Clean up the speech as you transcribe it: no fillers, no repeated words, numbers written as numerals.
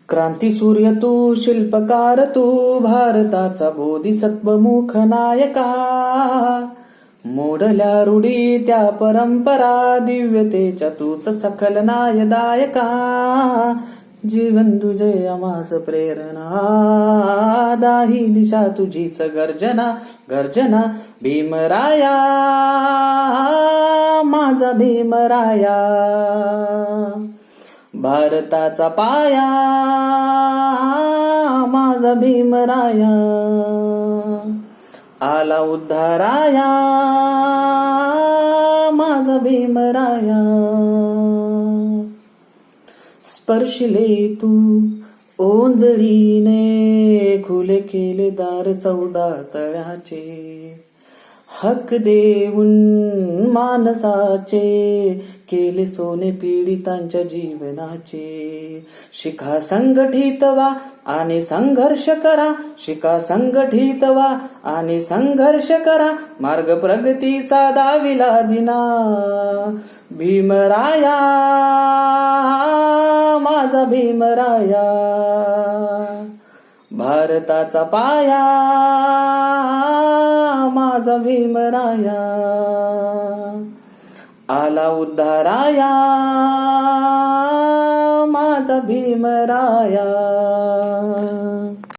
क्रांती सूर्य तू, शिल्पकार तू, भारताचा बोधिसत्व मुख नायका. मोडल्या रूढी त्या परंपरा, दिव्यतेच्या तूच सखल नायदायका. जीवन तुझे आम्हास प्रेरणा, दाही दिशा तुझीच गर्जना. गर्जना भीमराया, माझा भीमराया. भारताचा पाया, माझा भीमराया. आला उद्धाराया, माझा भीमराया. स्पर्शिले तू ओंजळीने, खुले केले दार 14 तळ्याचे. हक देऊन मानसाचे, केले सोने पीडितांच्या जीवनाचे. शिका संघटित व्हा आणि संघर्ष करा. शिका संघटित व्हा आणि संघर्ष करा. मार्ग प्रगतीचा दाविला दिना. भीमराया, माझा भीमराया. भारताचा पाया, माझा भीमराया. आला उद्धाराया, माझा भीमराया.